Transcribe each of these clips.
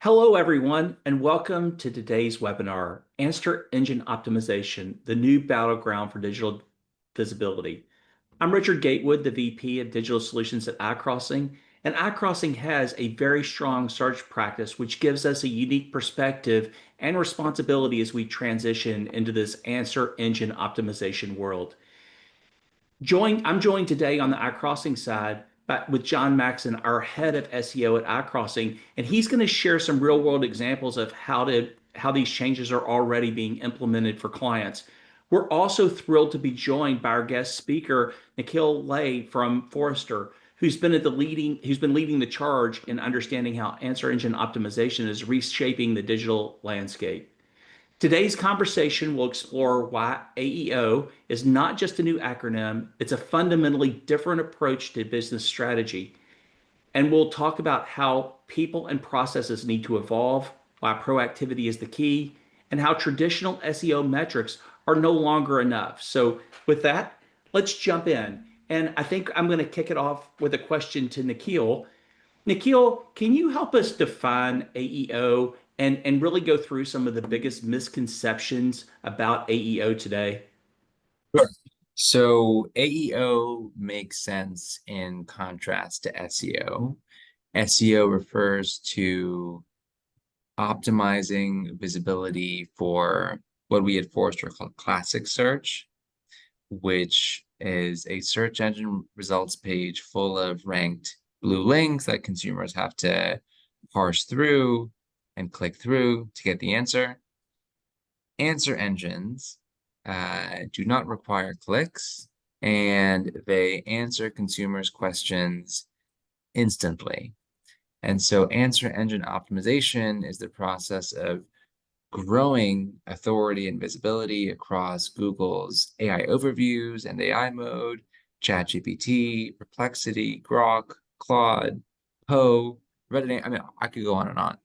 Hello, everyone, and welcome to today's webinar, Answer Engine Optimization, the new battleground for digital visibility. I'm Richard Gatewood, the VP of Digital Solutions at iCrossing, and iCrossing has a very strong search practice, which gives us a unique perspective and responsibility as we transition into this answer engine optimization world. I'm joined today on the iCrossing side with Jon Maxson, our head of SEO at iCrossing, and he's going to share some real world examples of how these changes are already being implemented for clients. We're also thrilled to be joined by our guest speaker, Nikhil Lai from Forrester, who's been leading the charge in understanding how answer engine optimization is reshaping the digital landscape. Today's conversation will explore why AEO is not just a new acronym, it's a fundamentally different approach to business strategy. And we'll talk about how people and processes need to evolve, why proactivity is the key, and how traditional SEO metrics are no longer enough. So, with that, let's jump in. And I think I'm going to kick it off with a question to Nikhil. Nikhil, can you help us define AEO and really go through some of the biggest misconceptions about AEO today? Sure. So AEO makes sense in contrast to SEO. SEO refers to optimizing visibility for what we at Forrester call classic search, which is a search engine results page full of ranked blue links that consumers have to parse through and click through to get the answer. Answer engines do not require clicks, and they answer consumers' questions instantly. And so answer engine optimization is the process of growing authority and visibility across Google's AI overviews and AI mode, ChatGPT, Perplexity, Grok, Claude, Poe, Reddit. I mean, I could go on and on.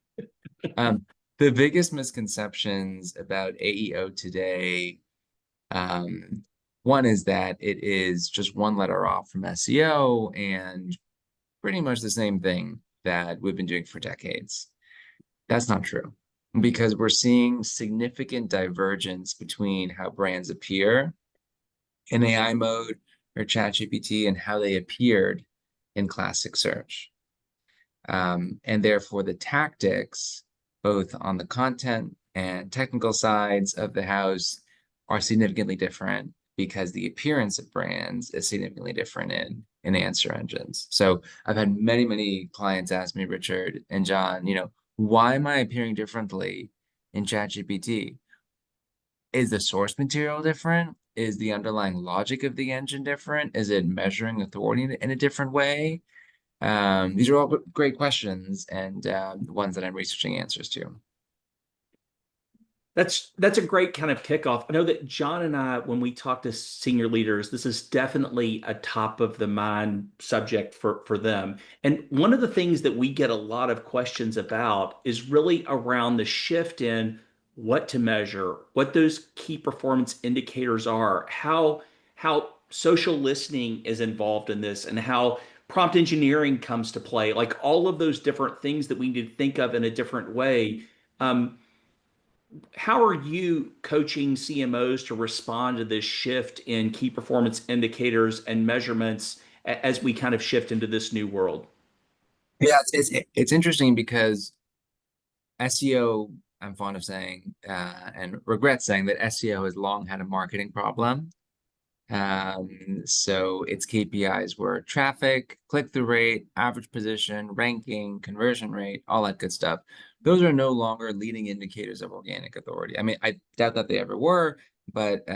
The biggest misconceptions about AEO today, one is that it is just one letter off from SEO and pretty much the same thing that we've been doing for decades. That's not true, because we're seeing significant divergence between how brands appear in AI mode or ChatGPT and how they appeared in classic search. And therefore, the tactics, both on the content and technical sides of the house, are significantly different because the appearance of brands is significantly different in answer engines. So I've had many clients ask me, Richard and Jon, why am I appearing differently in ChatGPT? Is the source material different? Is the underlying logic of the engine different? Is it measuring authority in a different way? These are all great questions and ones that I'm researching answers to. That's a great kind of kickoff. I know that Jon and I, when we talk to senior leaders, this is definitely a top of the mind subject for them. And one of the things that we get a lot of questions about is really around the shift in what to measure, what those key performance indicators are, how social listening is involved in this, and how prompt engineering comes to play, like all of those different things that we need to think of in a different way. How are you coaching CMOs to respond to this shift in key performance indicators and measurements as we kind of shift into this new world? Yeah, it's interesting because SEO, I'm fond of saying, and regret saying that SEO has long had a marketing problem. So its KPIs were traffic, click-through rate, average position, ranking, conversion rate, all that good stuff. Those are no longer leading indicators of organic authority. I mean, I doubt that they ever were, but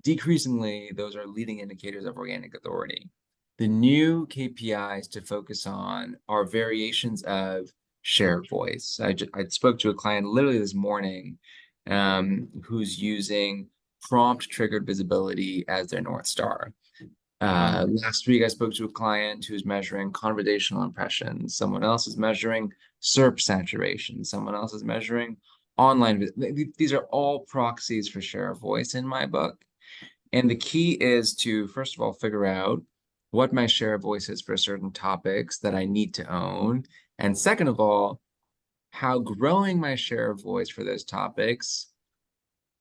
decreasingly, those are leading indicators of organic authority. The new KPIs to focus on are variations of share of voice. I spoke to a client literally this morning who's using prompt triggered visibility as their North Star. Last week, I spoke to a client who's measuring conversational impressions. Someone else is measuring SERP saturation. Someone else is measuring online. These are all proxies for share of voice in my book. And the key is to, first of all, figure out what my share of voice is for certain topics that I need to own. And second of all, how growing my share of voice for those topics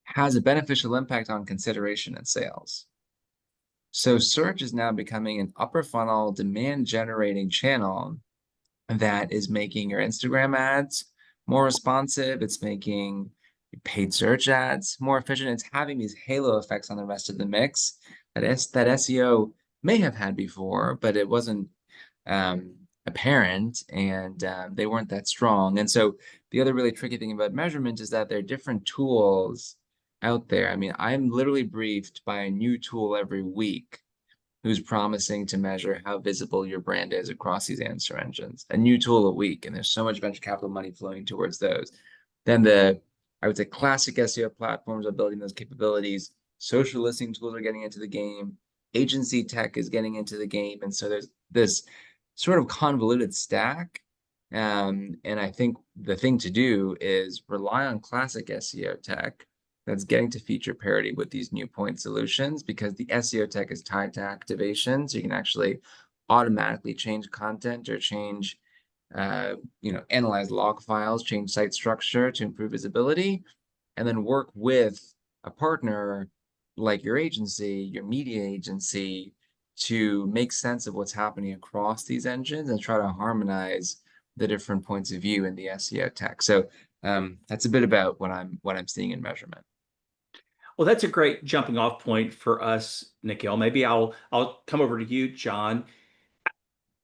has a beneficial impact on consideration and sales. So search is now becoming an upper funnel demand generating channel that is making your Instagram ads more responsive. It's making paid search ads more efficient. It's having these halo effects on the rest of the mix that SEO may have had before, but it wasn't apparent, and they weren't that strong. And so the other really tricky thing about measurement is that there are different tools out there. I mean, I'm literally briefed by a new tool every week who's promising to measure how visible your brand is across these answer engines. A new tool a week, and there's so much venture capital money flowing towards those. Then I would say classic SEO platforms are building those capabilities. Social listening tools are getting into the game. Agency tech is getting into the game. And so there's this sort of convoluted stack. And I think the thing to do is rely on classic SEO tech that's getting to feature parity with these new point solutions, because the SEO tech is tied to activation. So you can actually automatically change content or change, analyze log files, change site structure to improve visibility, and then work with a partner like your agency, your media agency, to make sense of what's happening across these engines and try to harmonize the different points of view in the SEO tech. So that's a bit about what I'm seeing in measurement. Well, that's a great jumping off point for us, Nikhil. Maybe I'll come over to you, John.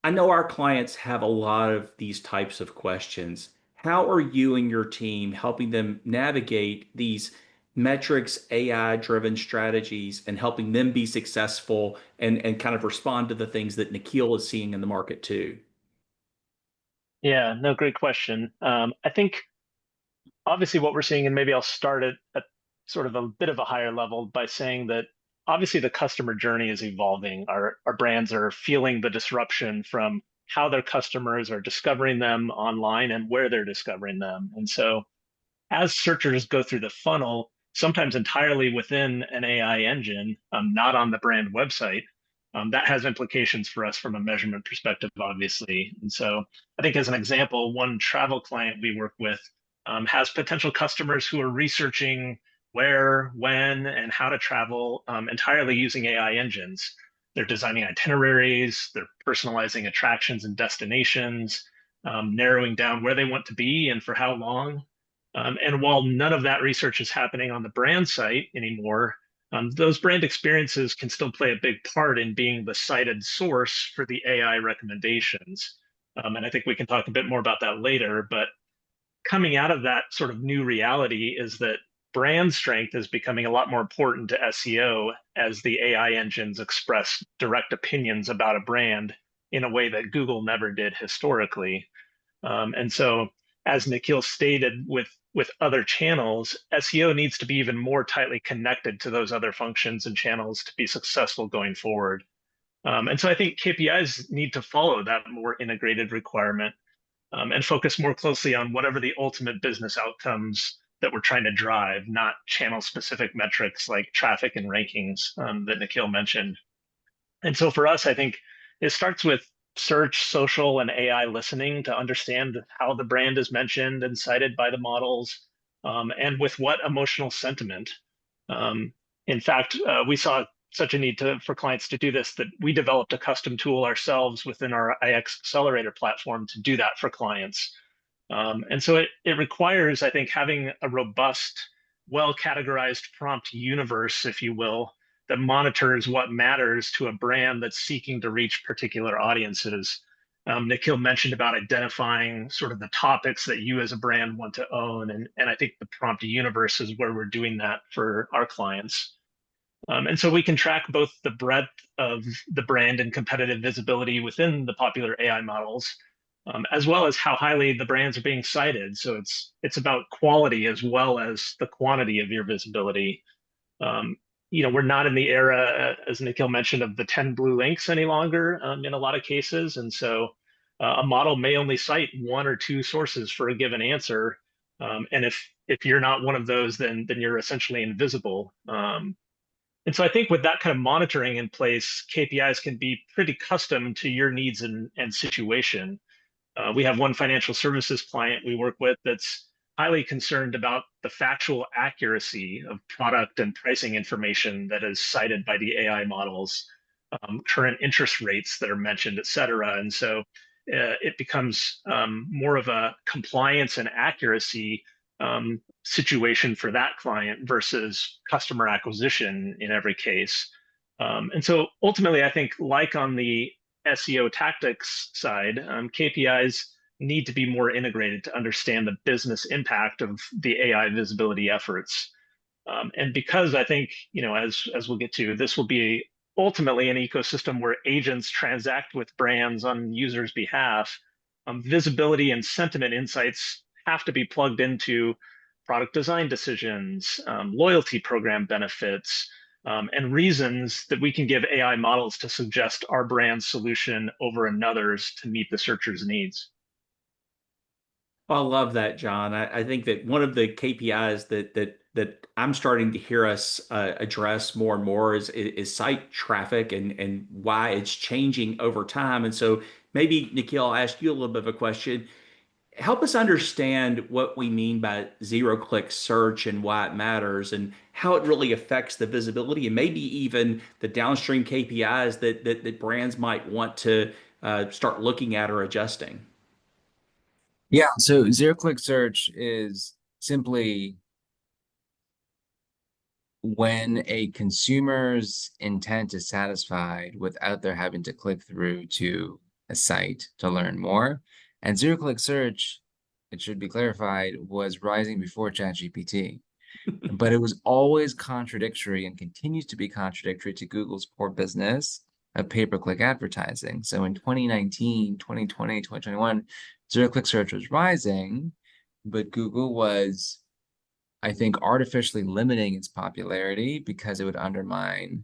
I know our clients have a lot of these types of questions. How are you and your team helping them navigate these metrics, AI-driven strategies, and helping them be successful and kind of respond to the things that Nikhil is seeing in the market too? Yeah, no, great question. I think obviously what we're seeing, and maybe I'll start at sort of a bit of a higher level by saying that obviously the customer journey is evolving. Our brands are feeling the disruption from how their customers are discovering them online and where they're discovering them. And so as searchers go through the funnel, sometimes entirely within an AI engine, not on the brand website, that has implications for us from a measurement perspective, obviously. And so I think as an example, one travel client we work with has potential customers who are researching where, when, and how to travel entirely using AI engines. They're designing itineraries, they're personalizing attractions and destinations, narrowing down where they want to be and for how long. And while none of that research is happening on the brand site anymore, those brand experiences can still play a big part in being the cited source for the AI recommendations. And I think we can talk a bit more about that later. But coming out of that sort of new reality is that brand strength is becoming a lot more important to SEO as the AI engines express direct opinions about a brand in a way that Google never did historically. And so, as Nikhil stated, with other channels, SEO needs to be even more tightly connected to those other functions and channels to be successful going forward. And so I think KPIs need to follow that more integrated requirement and focus more closely on whatever the ultimate business outcomes that we're trying to drive, not channel specific metrics like traffic and rankings that Nikhil mentioned. And so for us, I think it starts with search, social, and AI listening to understand how the brand is mentioned and cited by the models, and with what emotional sentiment. Um, in fact, we saw such a need for clients to do this that we developed a custom tool ourselves within our IX Accelerator platform to do that for clients. And so it requires, I think, having a robust, well categorized prompt universe, if you will, that monitors what matters to a brand that's seeking to reach particular audiences. Nikhil mentioned about identifying sort of the topics that you as a brand want to own. And I think the prompt universe is where we're doing that for our clients. And so we can track both the breadth of the brand and competitive visibility within the popular AI models, as well as how highly the brands are being cited. So it's about quality as well as the quantity of your visibility. Um, we're not in the era, as Nikhil mentioned, of the 10 blue links any longer in a lot of cases. And so a model may only cite one or two sources for a given answer. And if you're not one of those, then you're essentially invisible. And so I think with that kind of monitoring in place, KPIs can be pretty custom to your needs and situation. We have one financial services client we work with that's highly concerned about the factual accuracy of product and pricing information that is cited by the AI models, current interest rates that are mentioned, et cetera. And so it becomes more of a compliance and accuracy situation for that client versus customer acquisition in every case. And so ultimately, I think, like on the SEO tactics side, KPIs need to be more integrated to understand the business impact of the AI visibility efforts. And because I think, as we'll get to, this will be ultimately an ecosystem where agents transact with brands on users' behalf, visibility and sentiment insights have to be plugged into product design decisions, loyalty program benefits, and reasons that we can give AI models to suggest our brand solution over another's to meet the searcher's needs. I love that, John. I think that one of the KPIs that I'm starting to hear us address more and more is site traffic and why it's changing over time. And so maybe Nikhil, I'll ask you a little bit of a question. Help us understand what we mean by zero-click search and why it matters and how it really affects the visibility and maybe even the downstream KPIs that brands might want to start looking at or adjusting. Yeah, so zero-click search is simply when a consumer's intent is satisfied without their having to click through to a site to learn more. And zero-click search, it should be clarified, was rising before ChatGPT. But it was always contradictory and continues to be contradictory to Google's core business of pay-per-click advertising. So in 2019, 2020, 2021, zero-click search was rising, but Google was, I think, artificially limiting its popularity because it would undermine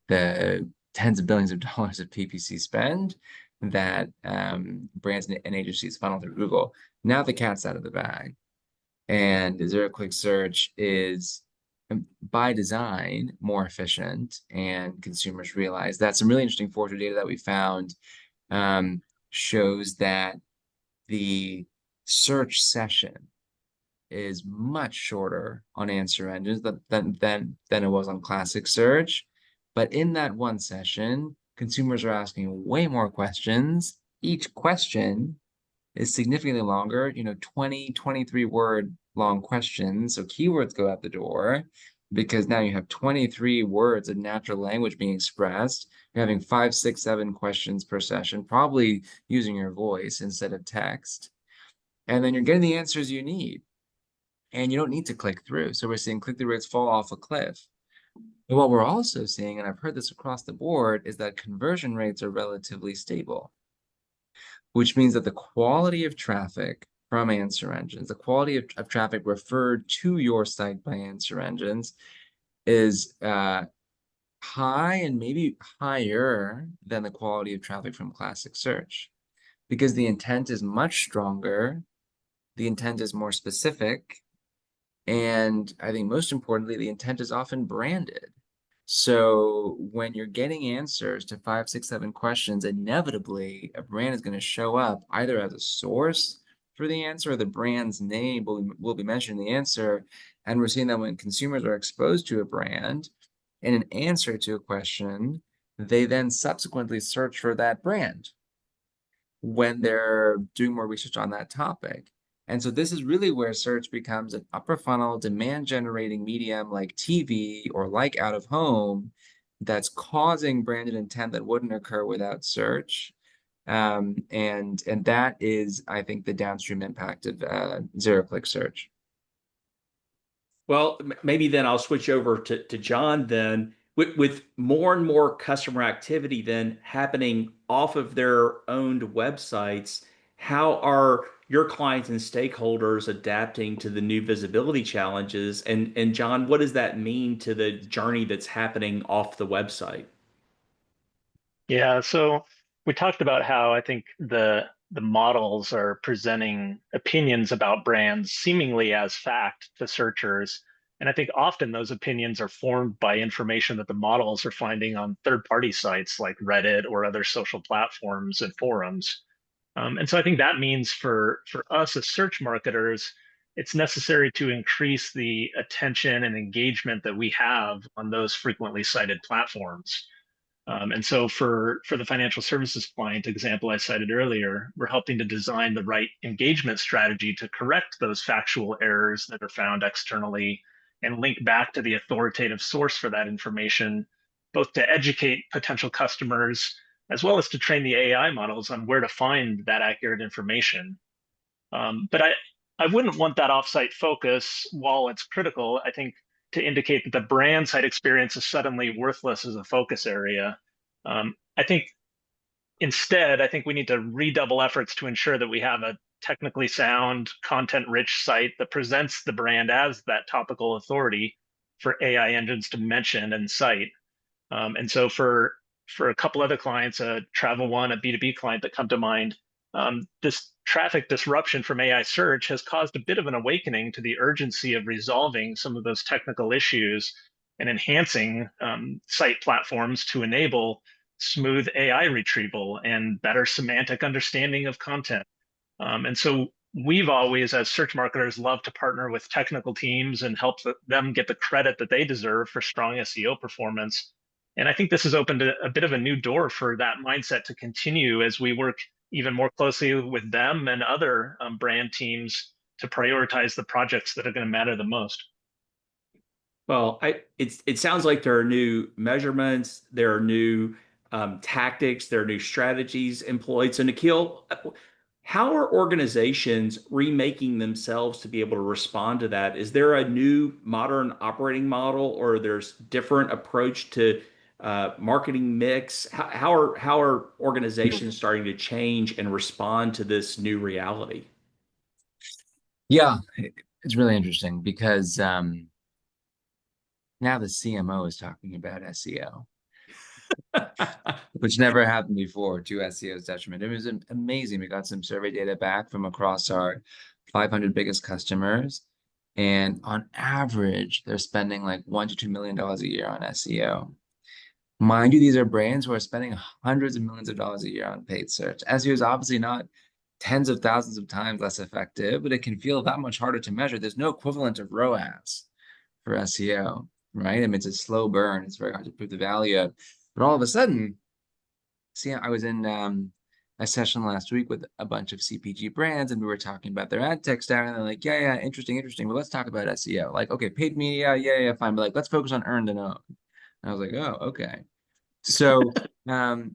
the tens of billions of dollars of PPC spend that brands and agencies funnel through Google. Now the cat's out of the bag. And zero-click search is, by design, more efficient, and consumers realize that. Some really interesting Forrester data that we found shows that the search session is much shorter on answer engines than it was on classic search. But in that one session, consumers are asking way more questions. Each question is significantly longer, 20, 23 word long questions. So keywords go out the door because now you have 23 words of natural language being expressed. You're having 5, 6, 7 questions per session, probably using your voice instead of text. And then you're getting the answers you need. And you don't need to click through. So we're seeing click-through rates fall off a cliff. But what we're also seeing, and I've heard this across the board, is that conversion rates are relatively stable, which means that the quality of traffic from answer engines, the quality of traffic referred to your site by answer engines is high and maybe higher than the quality of traffic from classic search because the intent is much stronger, the intent is more specific, and I think most importantly, the intent is often branded. So when you're getting answers to 5, 6, 7 questions, inevitably a brand is going to show up either as a source for the answer or the brand's name will be mentioned in the answer. And we're seeing that when consumers are exposed to a brand in an answer to a question, they then subsequently search for that brand when they're doing more research on that topic. And so this is really where search becomes an upper funnel demand generating medium like TV or like out of home that's causing branded intent that wouldn't occur without search. And that is, I think, the downstream impact of zero-click search. Well, maybe then I'll switch over to John then. With more and more customer activity then happening off of their owned websites, how are your clients and stakeholders adapting to the new visibility challenges? And John, what does that mean to the journey that's happening off the website? Yeah, so we talked about how I think the models are presenting opinions about brands seemingly as fact to searchers. And I think often those opinions are formed by information that the models are finding on third-party sites like Reddit or other social platforms and forums. And so I think that means for us as search marketers, it's necessary to increase the attention and engagement that we have on those frequently cited platforms. And so for the financial services client example I cited earlier, we're helping to design the right engagement strategy to correct those factual errors that are found externally and link back to the authoritative source for that information, both to educate potential customers as well as to train the AI models on where to find that accurate information. But I wouldn't want that offsite focus while it's critical, I think, to indicate that the brand side experience is suddenly worthless as a focus area. I think instead, I think we need to redouble efforts to ensure that we have a technically sound, content rich site that presents the brand as that topical authority for AI engines to mention and cite. And so for a couple other clients, a Travel One, a B2B client that come to mind, this traffic disruption from AI search has caused a bit of an awakening to the urgency of resolving some of those technical issues and enhancing site platforms to enable smooth AI retrieval and better semantic understanding of content. And so we've always, as search marketers, loved to partner with technical teams and help them get the credit that they deserve for strong SEO performance. And I think this has opened a bit of a new door for that mindset to continue as we work even more closely with them and other brand teams to prioritize the projects that are going to matter the most. Well, it sounds like there are new measurements, there are new tactics, there are new strategies employed. So, Nikhil, how are organizations remaking themselves to be able to respond to that? Is there a new modern operating model, or there's different approach to marketing mix? How are organizations starting to change and respond to this new reality? Yeah, it's really interesting because now the CMO is talking about SEO, which never happened before, to SEO's detriment. It was amazing. We got some survey data back from across our 500 biggest customers, and on average, they're spending like $1 to $2 million a year on SEO. Mind you, these are brands who are spending hundreds of millions of dollars a year on paid search. SEO is obviously not tens of thousands of times less effective, but it can feel that much harder to measure. There's no equivalent of ROAS for SEO, right? I mean, it's a slow burn. It's very hard to prove the value of. But all of a sudden, see, I was in a session last week with a bunch of CPG brands, and we were talking about their ad tech stack, and they're like, yeah, interesting. Well, let's talk about SEO. Like, okay, paid media, yeah, fine. But like, let's focus on earned and owned. And I was like, oh, okay. So,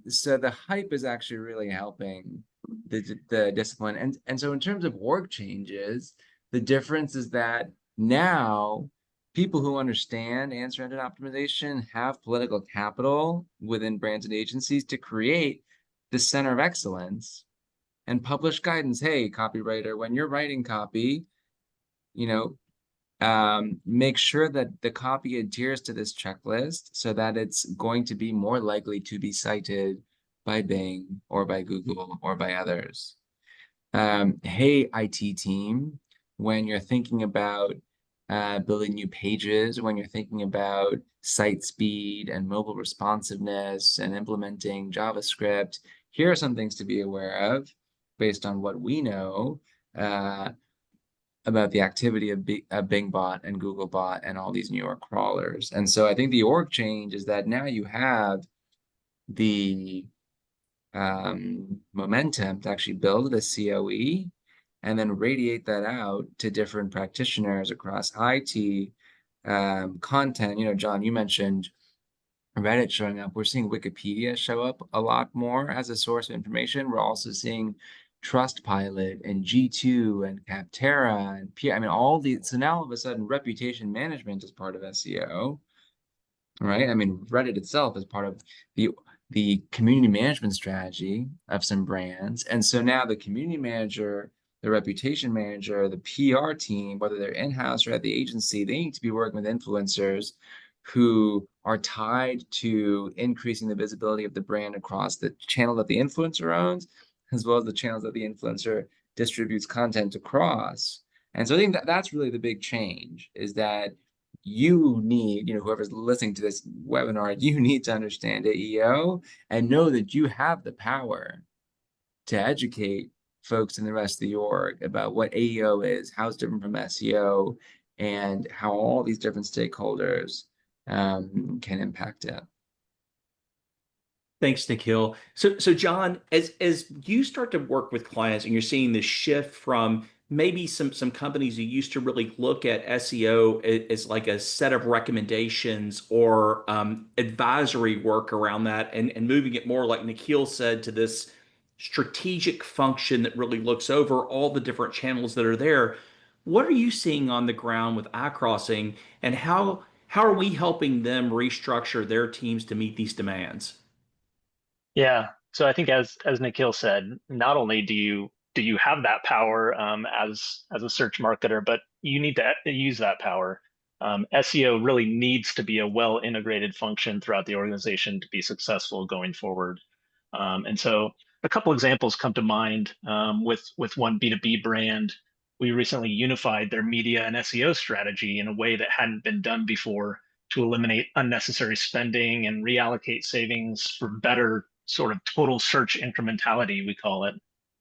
so the hype is actually really helping the discipline. And so in terms of org changes, the difference is that now people who understand answer engine optimization have political capital within brands and agencies to create the center of excellence and publish guidance. Hey, copywriter, when you're writing copy, you know, make sure that the copy adheres to this checklist so that it's going to be more likely to be cited by Bing or by Google or by others. Hey, IT team, when you're thinking about building new pages, when you're thinking about site speed and mobile responsiveness and implementing JavaScript, here are some things to be aware of based on what we know about the activity of Bing bot and Google bot and all these newer crawlers. And so I think the org change is that now you have the momentum to actually build the COE and then radiate that out to different practitioners across IT, content. You know, Jon, you mentioned Reddit showing up. We're seeing Wikipedia show up a lot more as a source of information. We're also seeing Trustpilot and G2 and Capterra and I mean, all these. So now all of a sudden, reputation management is part of SEO, right? I mean, Reddit itself is part of the community management strategy of some brands. And so now the community manager, the reputation manager, the PR team, whether they're in-house or at the agency, they need to be working with influencers who are tied to increasing the visibility of the brand across the channel that the influencer owns, as well as the channels that the influencer distributes content across. And so I think that that's really the big change, is that you need, you know, whoever's listening to this webinar, you need to understand AEO and know that you have the power to educate folks in the rest of the org about what AEO is, how it's different from SEO, and how all these different stakeholders can impact it. Thanks, Nikhil. So Jon, as you start to work with clients and you're seeing this shift from maybe some companies who used to really look at SEO as like a set of recommendations or advisory work around that, and moving it more, like Nikhil said, to this strategic function that really looks over all the different channels that are there. What are you seeing on the ground with iCrossing, and how are we helping them restructure their teams to meet these demands? Yeah. So I think as Nikhil said, not only do you have that power as a search marketer, but you need to use that power. SEO really needs to be a well integrated function throughout the organization to be successful going forward. And so a couple examples come to mind with one B2B brand. We recently unified their media and SEO strategy in a way that hadn't been done before to eliminate unnecessary spending and reallocate savings for better sort of total search incrementality, we call it.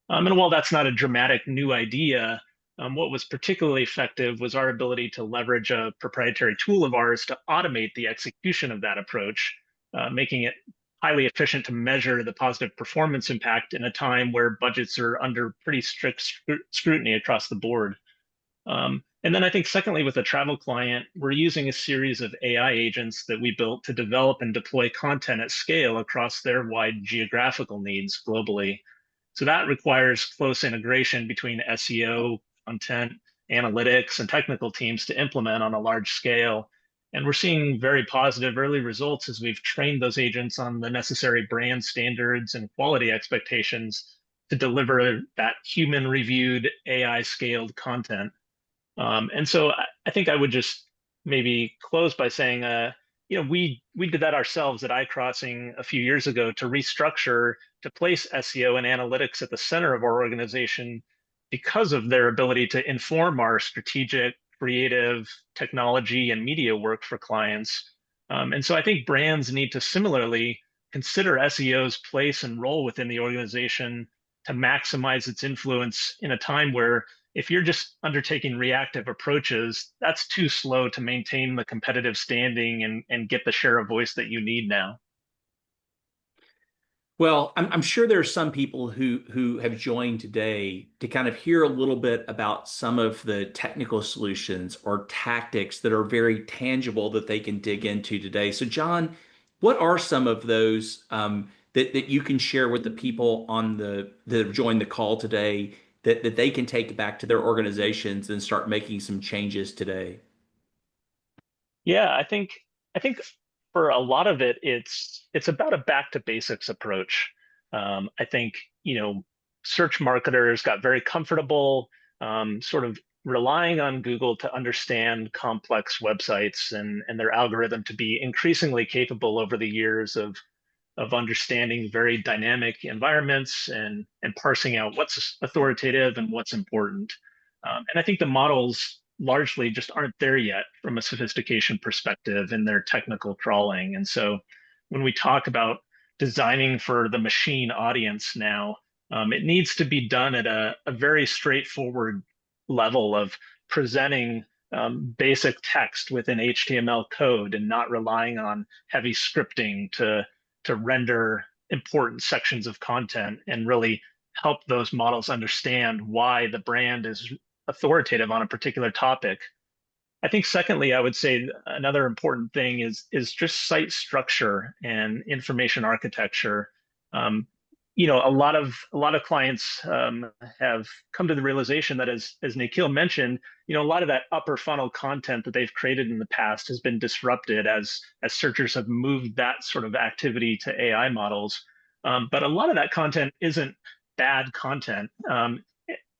And while that's not a dramatic new idea, what was particularly effective was our ability to leverage a proprietary tool of ours to automate the execution of that approach, making it highly efficient to measure the positive performance impact in a time where budgets are under pretty strict scrutiny across the board. And then I think, secondly, with a travel client, we're using a series of AI agents that we built to develop and deploy content at scale across their wide geographical needs globally. So that requires close integration between SEO, content, analytics, and technical teams to implement on a large scale. And we're seeing very positive early results as we've trained those agents on the necessary brand standards and quality expectations to deliver that human reviewed AI scaled content. And so I think I would just maybe close by saying, we did that ourselves at iCrossing a few years ago to restructure to place SEO and analytics at the center of our organization because of their ability to inform our strategic, creative, technology, and media work for clients. And so I think brands need to similarly consider SEO's place and role within the organization to maximize its influence in a time where if you're just undertaking reactive approaches, that's too slow to maintain the competitive standing and get the share of voice that you need now. Well, I'm sure there are some people who have joined today to kind of hear a little bit about some of the technical solutions or tactics that are very tangible that they can dig into today. So, Jon, what are some of those that you can share with the people that have joined the call today that they can take back to their organizations and start making some changes today? Yeah, I think for a lot of it, it's about a back to basics approach. I think search marketers got very comfortable sort of relying on Google to understand complex websites and their algorithm to be increasingly capable over the years of understanding very dynamic environments and parsing out what's authoritative and what's important. And I think the models largely just aren't there yet from a sophistication perspective in their technical crawling. And so when we talk about designing for the machine audience now, it needs to be done at a very straightforward level of presenting basic text within HTML code and not relying on heavy scripting to render important sections of content and really help those models understand why the brand is authoritative on a particular topic. I think secondly, I would say another important thing is just site structure and information architecture. Um, a lot of clients have come to the realization that as Nikhil mentioned, a lot of that upper funnel content that they've created in the past has been disrupted as searchers have moved that sort of activity to AI models. But a lot of that content isn't bad content.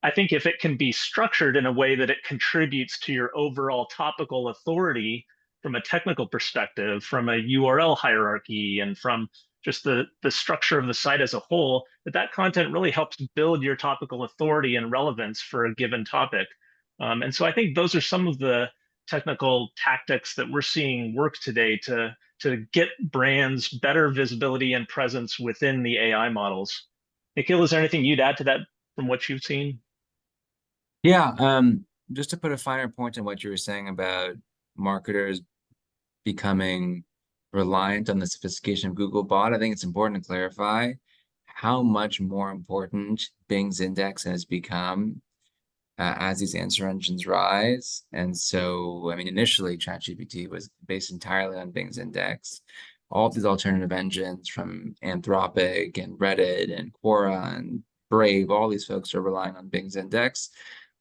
I think if it can be structured in a way that it contributes to your overall topical authority from a technical perspective, from a URL hierarchy, and from just the structure of the site as a whole, that content really helps build your topical authority and relevance for a given topic. And so I think those are some of the technical tactics that we're seeing work today to get brands better visibility and presence within the AI models. Nikhil, is there anything you'd add to that from what you've seen? Yeah, just to put a finer point on what you were saying about marketers becoming reliant on the sophistication of Google bot, I think it's important to clarify how much more important Bing's index has become as these answer engines rise. And so, I mean, initially ChatGPT was based entirely on Bing's index. All of these alternative engines from Anthropic and Reddit and Quora and Brave, all these folks are relying on Bing's index,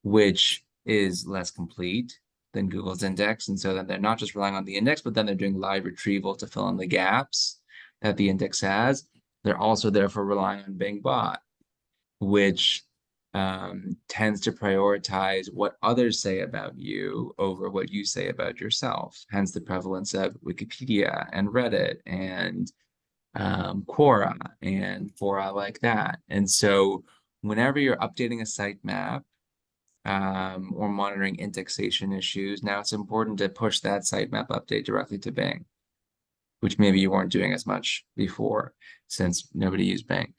which is less complete than Google's index. And so then they're not just relying on the index, but then they're doing live retrieval to fill in the gaps that the index has. They're also therefore relying on Bing bot, which tends to prioritize what others say about you over what you say about yourself. Hence the prevalence of Wikipedia and Reddit and Quora and fora like that. And so whenever you're updating a sitemap or monitoring indexation issues, now it's important to push that sitemap update directly to Bing, which maybe you weren't doing as much before since nobody used Bing.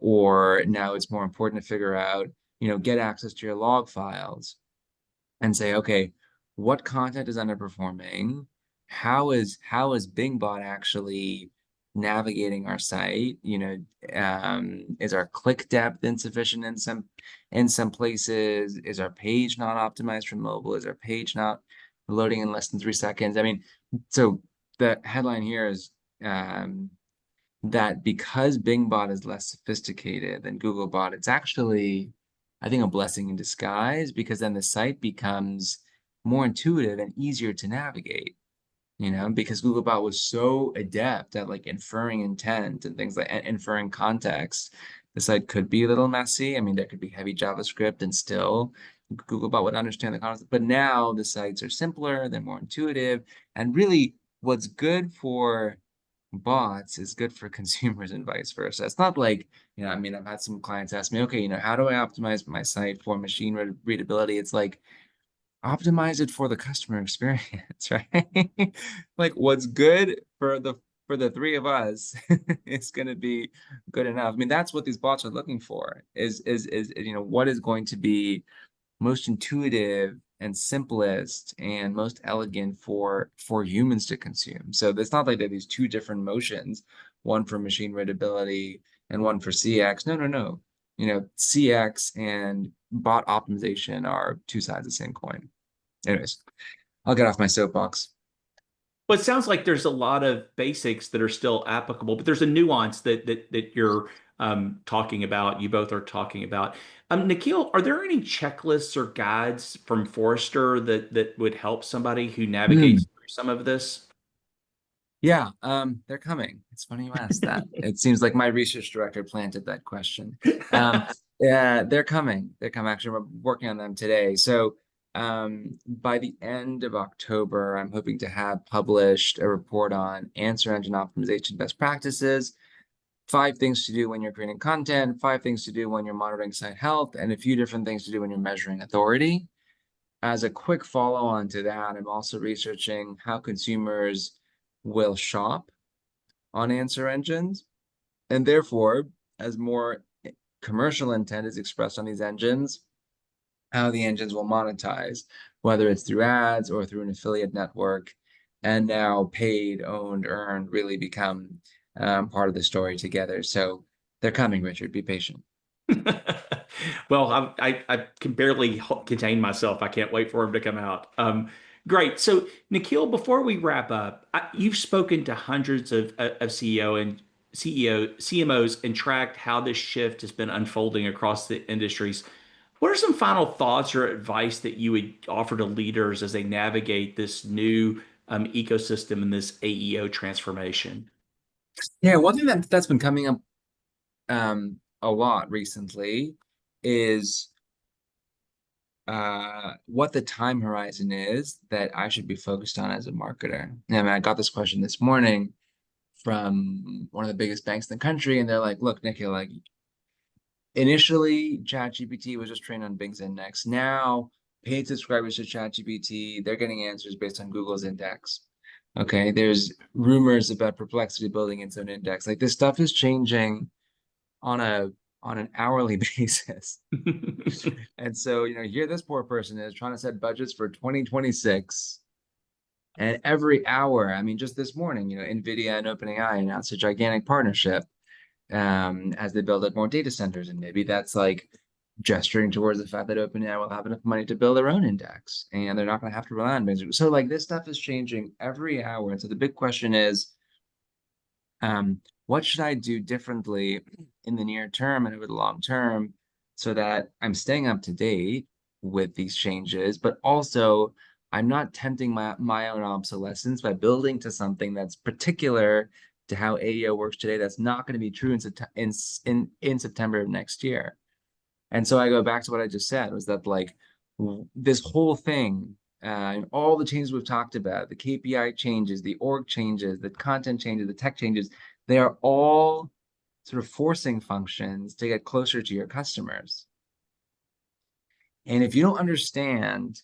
Or now it's more important to figure out, get access to your log files and say, okay, what content is underperforming? How is BingBot actually navigating our site? Is our click depth insufficient in some places? Is our page not optimized for mobile? Is our page not loading in less than 3 seconds? I mean, so the headline here is that because BingBot is less sophisticated than Googlebot, it's actually, I think, a blessing in disguise, because then the site becomes more intuitive and easier to navigate, because Googlebot was so adept at like inferring intent and things like inferring context. The site could be a little messy. I mean, there could be heavy JavaScript and still Googlebot would understand the concept. But now the sites are simpler, they're more intuitive, and really what's good for bots is good for consumers and vice versa. It's not like, I mean, I've had some clients ask me, okay, how do I optimize my site for machine readability? It's like, optimize it for the customer experience, right? Like what's good for the three of us is going to be good enough. I mean, that's what these bots are looking for is what is going to be most intuitive and simplest and most elegant for humans to consume. So it's not like there are these two different motions, one for machine readability and one for CX. No. CX and bot optimization are two sides of the same coin. Anyways, I'll get off my soapbox. Well, it sounds like there's a lot of basics that are still applicable, but there's a nuance that you're talking about. You both are talking about. Nikhil, are there any checklists or guides from Forrester that would help somebody who navigates through some of this? Yeah, they're coming. It's funny you asked that. It seems like my research director planted that question. Yeah, they're coming. They're coming. Actually, we're working on them today. So by the end of October, I'm hoping to have published a report on answer engine optimization best practices, 5 things to do when you're creating content, 5 things to do when you're monitoring site health, and a few different things to do when you're measuring authority. As a quick follow-on to that, I'm also researching how consumers will shop on answer engines, and therefore, as more commercial intent is expressed on these engines, how the engines will monetize, whether it's through ads or through an affiliate network. And now paid, owned, earned really become part of the story together. So they're coming, Richard. Be patient. Well, I can barely contain myself. I can't wait for him to come out. Great. So, Nikhil, before we wrap up, you've spoken to hundreds of CMOs and tracked how this shift has been unfolding across the industries. What are some final thoughts or advice that you would offer to leaders as they navigate this new ecosystem and this AEO transformation? Yeah, one thing that's been coming up a lot recently is what the time horizon is that I should be focused on as a marketer. I mean, I got this question this morning from one of the biggest banks in the country, and they're like, "Look, Nikhil, like initially, ChatGPT was just trained on Bing's index. Now, paid subscribers to ChatGPT, they're getting answers based on Google's index. Okay, there's rumors about Perplexity building its own index. Like this stuff is changing on an hourly basis. And so, here this poor person is trying to set budgets for 2026. And every hour, I mean, just this morning, NVIDIA and OpenAI announced a gigantic partnership as they build up more data centers. And maybe that's like gesturing towards the fact that OpenAI will have enough money to build their own index and they're not going to have to rely on Bing. So like this stuff is changing every hour. And so the big question is, what should I do differently in the near term and over the long term so that I'm staying up to date with these changes, but also I'm not tempting my own obsolescence by building to something that's particular to how AEO works today that's not going to be true in September of next year. And so I go back to what I just said, was that like this whole thing, and all the changes we've talked about, the KPI changes, the org changes, the content changes, the tech changes, they are all sort of forcing functions to get closer to your customers. And if you don't understand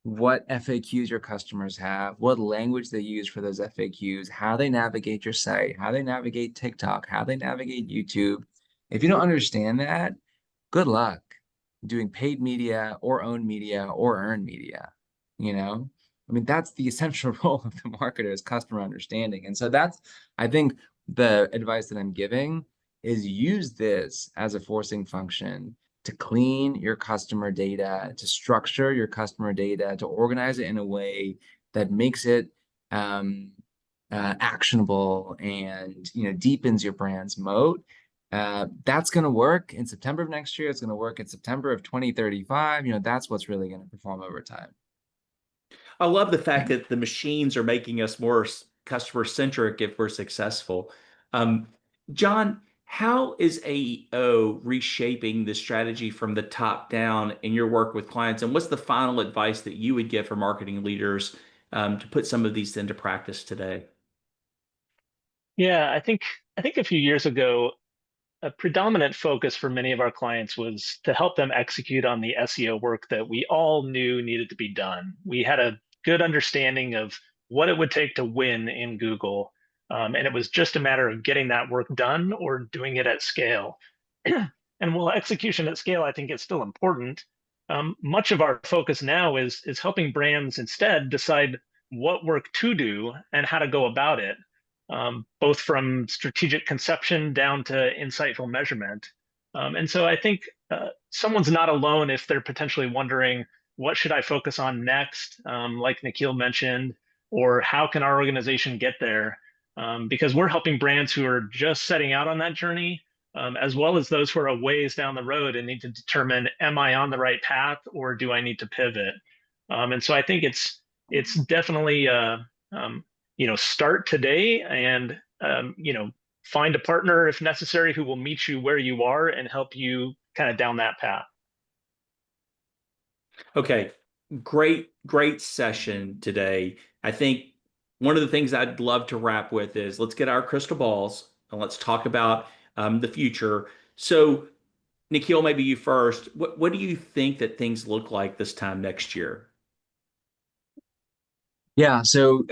what FAQs your customers have, what language they use for those FAQs, how they navigate your site, how they navigate TikTok, how they navigate YouTube, if you don't understand that, good luck doing paid media or owned media or earned media. I mean, that's the essential role of the marketer, is customer understanding. And so that's, I think, the advice that I'm giving is use this as a forcing function to clean your customer data, to structure your customer data, to organize it in a way that makes it actionable and deepens your brand's moat. That's going to work in September of next year. It's going to work in September of 2035. That's what's really going to perform over time. I love the fact that the machines are making us more customer centric if we're successful. Jon, how is AEO reshaping the strategy from the top down in your work with clients? And what's the final advice that you would give for marketing leaders to put some of these into practice today? Yeah, I think a few years ago, a predominant focus for many of our clients was to help them execute on the SEO work that we all knew needed to be done. We had a good understanding of what it would take to win in Google. And it was just a matter of getting that work done or doing it at scale. And while execution at scale, I think, is still important, much of our focus now is helping brands instead decide what work to do and how to go about it, both from strategic conception down to insightful measurement. And so I think someone's not alone if they're potentially wondering, what should I focus on next, like Nikhil mentioned, or how can our organization get there? Because we're helping brands who are just setting out on that journey, as well as those who are a ways down the road and need to determine, am I on the right path or do I need to pivot? And so I think it's definitely start today and find a partner if necessary who will meet you where you are and help you kind of down that path. Okay, great session today. I think one of the things I'd love to wrap with is let's get our crystal balls and let's talk about the future. So, Nikhil, maybe you first. What do you think that things look like this time next year? Yeah, so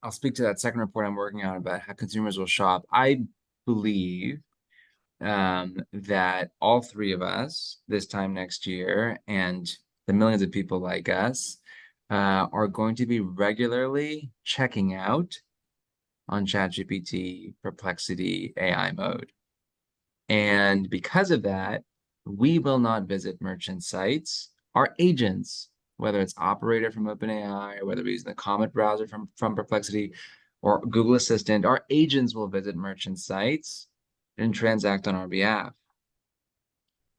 I'll speak to that second report I'm working on about how consumers will shop. I believe that all three of us this time next year and the millions of people like us are going to be regularly checking out on ChatGPT, Perplexity, AI mode. And because of that, we will not visit merchant sites. Our agents, whether it's Operator from OpenAI, or whether we're using the Comet browser from Perplexity, or Google Assistant, our agents will visit merchant sites and transact on our behalf.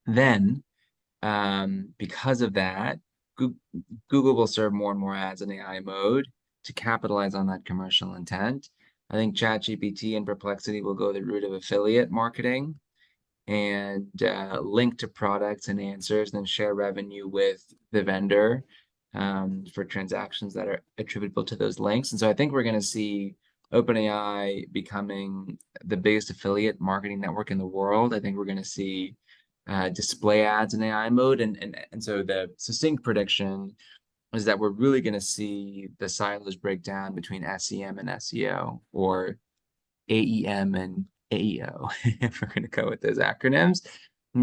Then, because of that, Google will serve more and more ads in AI mode to capitalize on that commercial intent. I think ChatGPT and Perplexity will go the route of affiliate marketing and link to products and answers, then share revenue with the vendor for transactions that are attributable to those links. And so I think we're going to see OpenAI becoming the biggest affiliate marketing network in the world. I think we're going to see display ads in AI mode. And so the succinct prediction is that we're really going to see the silos break down between SEM and SEO, or AEM and AEO, if we're going to go with those acronyms,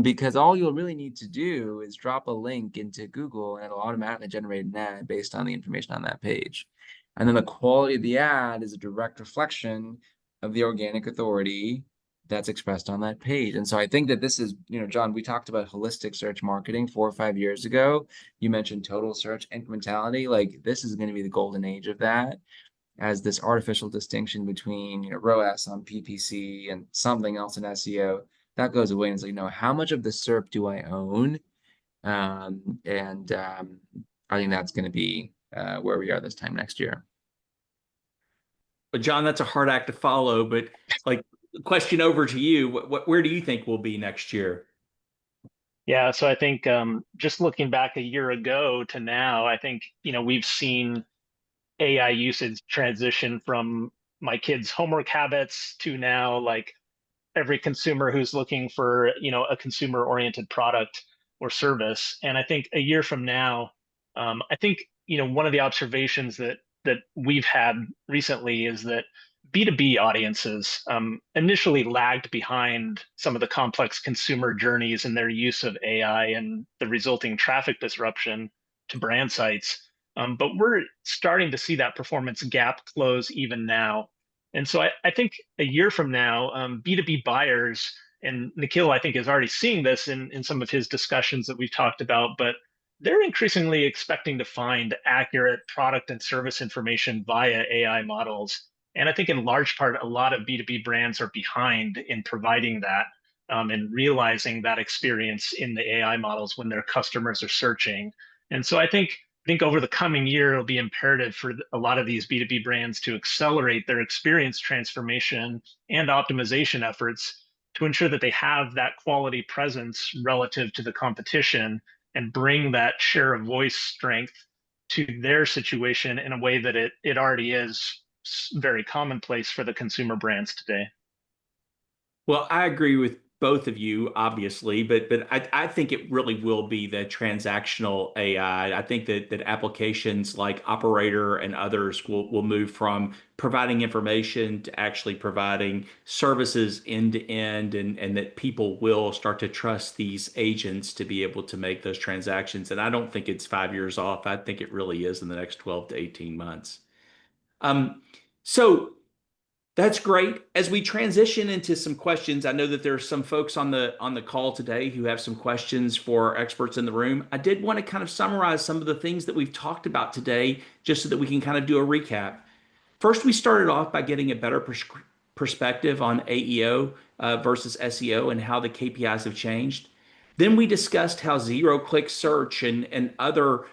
because all you'll really need to do is drop a link into Google and it'll automatically generate an ad based on the information on that page. And then the quality of the ad is a direct reflection of the organic authority that's expressed on that page. And so I think that this is, John, we talked about holistic search marketing 4 or 5 years ago. You mentioned total search incrementality. Like, this is going to be the golden age of that, as this artificial distinction between ROAS on PPC and something else in SEO that goes away. And it's like, how much of the SERP do I own? I think that's going to be where we are this time next year. But John, that's a hard act to follow. But like, question over to you: where do you think we'll be next year? Yeah, so I think just looking back a year ago to now, I think we've seen AI usage transition from my kids' homework habits to now like every consumer who's looking for a consumer-oriented product or service. And I think a year from now, I think one of the observations that we've had recently is that B2B audiences initially lagged behind some of the complex consumer journeys in their use of AI and the resulting traffic disruption to brand sites. But we're starting to see that performance gap close even now. And so I think a year from now, B2B buyers, and Nikhil, I think, is already seeing this in some of his discussions that we've talked about, but they're increasingly expecting to find accurate product and service information via AI models. And I think in large part, a lot of B2B brands are behind in providing that and realizing that experience in the AI models when their customers are searching. And so I think over the coming year, it'll be imperative for a lot of these B2B brands to accelerate their experience transformation and optimization efforts to ensure that they have that quality presence relative to the competition and bring that share of voice strength to their situation in a way that it already is very commonplace for the consumer brands today. Well, I agree with both of you, obviously, but I think it really will be the transactional AI. I think that applications like Operator and others will move from providing information to actually providing services end to end, and that people will start to trust these agents to be able to make those transactions. And I don't think it's 5 years off. I think it really is in the next 12 to 18 months. So that's great. As we transition into some questions, I know that there are some folks on the call today who have some questions for experts in the room. I did want to kind of summarize some of the things that we've talked about today, just so that we can kind of do a recap. First, we started off by getting a better perspective on AEO versus SEO and how the KPIs have changed. Then we discussed how zero-click search and other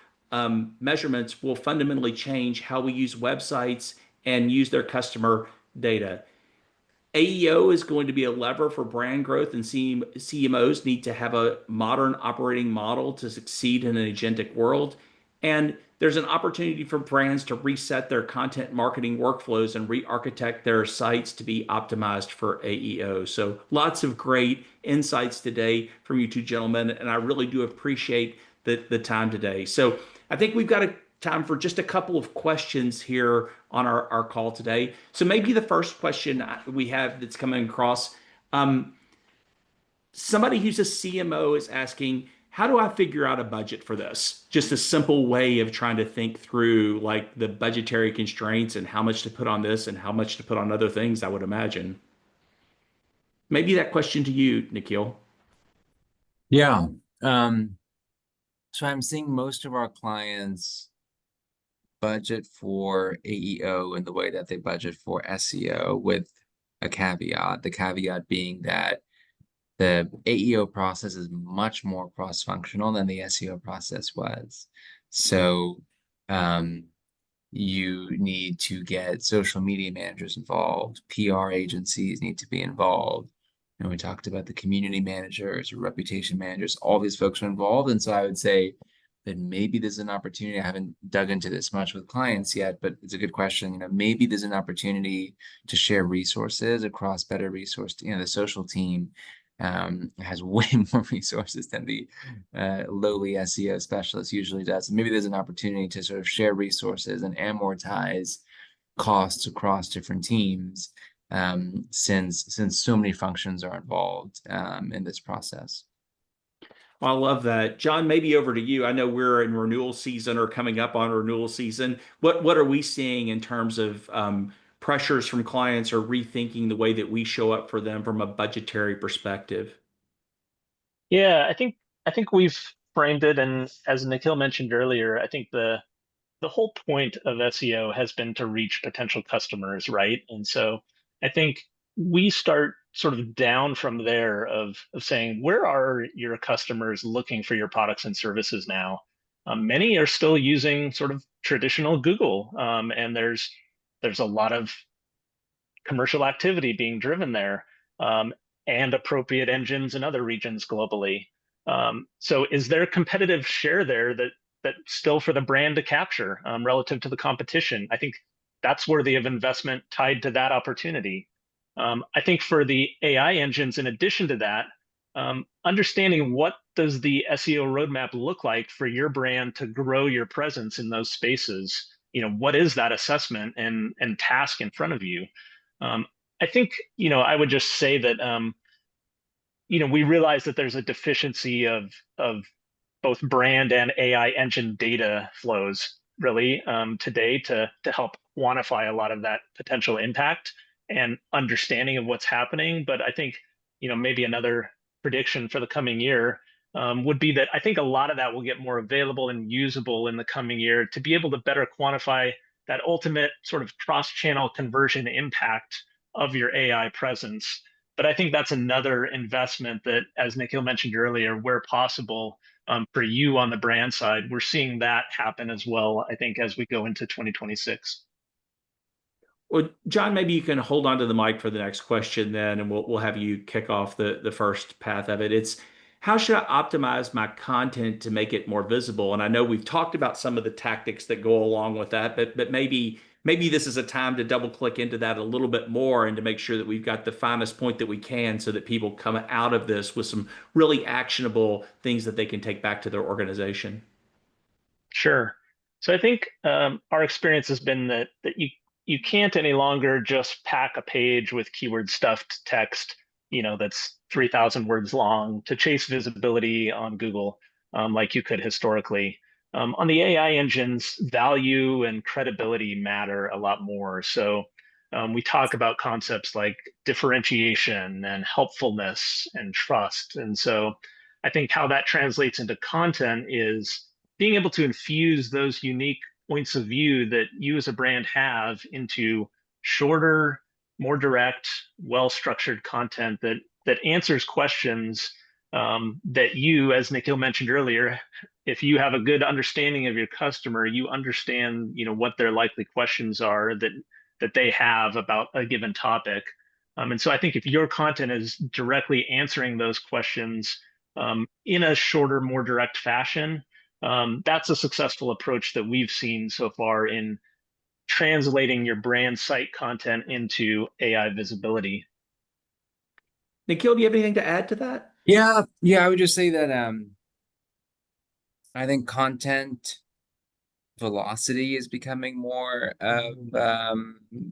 measurements will fundamentally change how we use websites and use their customer data. AEO is going to be a lever for brand growth, and CMOs need to have a modern operating model to succeed in an agentic world. And there's an opportunity for brands to reset their content marketing workflows and re-architect their sites to be optimized for AEO. So lots of great insights today from you two gentlemen, and I really do appreciate the time today. So I think we've got time for just a couple of questions here on our call today. So maybe the first question we have that's coming across, somebody who's a CMO is asking, how do I figure out a budget for this? Just a simple way of trying to think through like the budgetary constraints and how much to put on this and how much to put on other things, I would imagine. Maybe that question to you, Nikhil. Yeah. So I'm seeing most of our clients budget for AEO in the way that they budget for SEO, with a caveat. The caveat being that the AEO process is much more cross-functional than the SEO process was. So you need to get social media managers involved, PR agencies need to be involved. And we talked about the community managers or reputation managers, all these folks are involved. And so I would say that maybe there's an opportunity. I haven't dug into this much with clients yet, but it's a good question. Maybe there's an opportunity to share resources across better resource. The social team has way more resources than the lowly SEO specialist usually does. Maybe there's an opportunity to sort of share resources and amortize costs across different teams. since so many functions are involved in this process. I love that. John, maybe over to you. I know we're in renewal season or coming up on renewal season. What are we seeing in terms of pressures from clients or rethinking the way that we show up for them from a budgetary perspective? Yeah, I think we've framed it, and as Nikhil mentioned earlier, I think the whole point of SEO has been to reach potential customers, right? And so I think we start sort of down from there of saying, where are your customers looking for your products and services now? Many are still using sort of traditional Google, and there's a lot of commercial activity being driven there, um, and appropriate engines in other regions globally. So is there competitive share there that still for the brand to capture relative to the competition? I think that's worthy of investment tied to that opportunity. I think for the AI engines, in addition to that, understanding what does the SEO roadmap look like for your brand to grow your presence in those spaces? What is that assessment and task in front of you? Um, I think, I would just say that, we realize that there's a deficiency of both brand and AI engine data flows really today to help quantify a lot of that potential impact and understanding of what's happening. But I think, maybe another prediction for the coming year would be that I think a lot of that will get more available and usable in the coming year to be able to better quantify that ultimate sort of cross-channel conversion impact of your AI presence. But I think that's another investment that, as Nikhil mentioned earlier, where possible, for you on the brand side, we're seeing that happen as well, I think, as we go into 2026. Well, John, maybe you can hold on to the mic for the next question then, and we'll have you kick off the first path of it. It's how should I optimize my content to make it more visible? And I know we've talked about some of the tactics that go along with that, but maybe this is a time to double click into that a little bit more and to make sure that we've got the finest point that we can so that people come out of this with some really actionable things that they can take back to their organization. Sure. So I think our experience has been that you can't any longer just pack a page with keyword stuffed text, that's 3,000 words long to chase visibility on Google, like you could historically. On the AI engines, value and credibility matter a lot more. So we talk about concepts like differentiation and helpfulness and trust. And so I think how that translates into content is being able to infuse those unique points of view that you as a brand have into shorter, more direct, well-structured content that answers questions that you, as Nikhil mentioned earlier, if you have a good understanding of your customer, you understand, what their likely questions are that they have about a given topic. And so I think if your content is directly answering those questions in a shorter, more direct fashion, that's a successful approach that we've seen so far in translating your brand site content into AI visibility. Nikhil, do you have anything to add to that? Yeah, I would just say that I think content velocity is becoming more of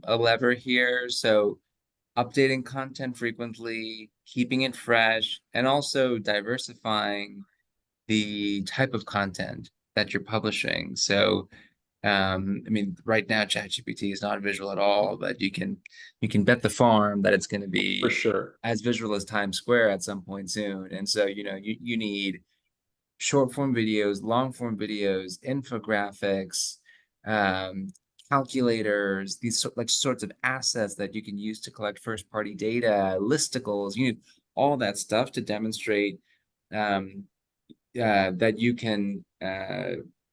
a lever here. So updating content frequently, keeping it fresh, and also diversifying the type of content that you're publishing. So I mean, right now ChatGPT is not visual at all, but you can bet the farm that it's going to For be sure. as visual as Times Square at some point soon. And so, you need short form videos, long form videos, infographics, um, calculators, these sorts of assets that you can use to collect first party data, listicles. You need all that stuff to demonstrate um, that you can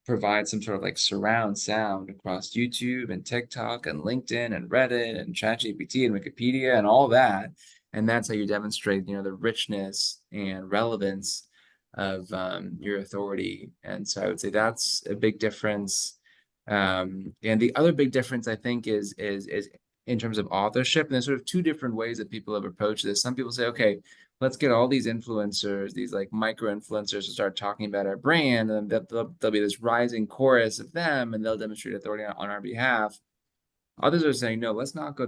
provide some sort of like surround sound across YouTube and TikTok and LinkedIn and Reddit and ChatGPT and Wikipedia and all that. And that's how you demonstrate, the richness and relevance of your authority. And so I would say that's a big difference. And the other big difference I think is in terms of authorship. And there's sort of two different ways that people have approached this. Some people say, okay, let's get all these influencers, these like micro influencers, to start talking about our brand, and there'll be this rising chorus of them, and they'll demonstrate authority on our behalf. Others are saying, no, let's not go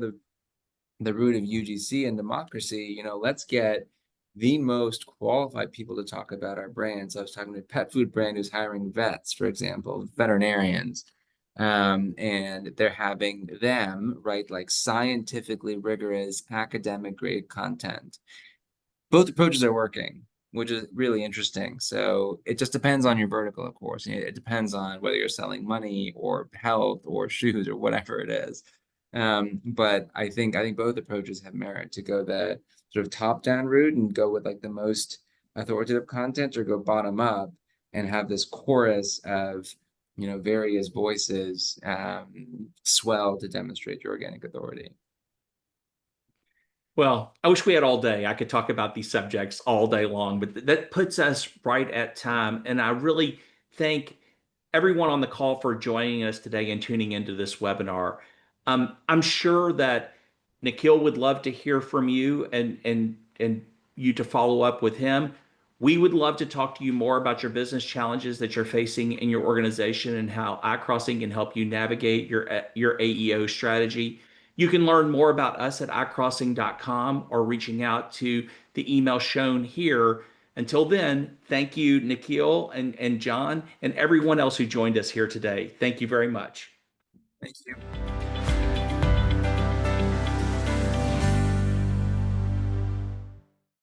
the root of UGC and democracy, let's get the most qualified people to talk about our brands. I was talking to a pet food brand who's hiring vets, for example, veterinarians. And they're having them write like scientifically rigorous academic grade content. Both approaches are working, which is really interesting. So it just depends on your vertical, of course. It depends on whether you're selling money or health or shoes or whatever it is. But I think both approaches have merit, to go the sort of top-down route and go with like the most authoritative content, or go bottom up and have this chorus of various voices swell to demonstrate your organic authority. Well, I wish we had all day. I could talk about these subjects all day long, but that puts us right at time. And I really thank everyone on the call for joining us today and tuning into this webinar. I'm sure that Nikhil would love to hear from you and you to follow up with him. We would love to talk to you more about your business challenges that you're facing in your organization and how iCrossing can help you navigate your AEO strategy. You can learn more about us at iCrossing.com or reaching out to the email shown here. Until then, thank you, Nikhil and Jon, and everyone else who joined us here today. Thank you very much. Thank you.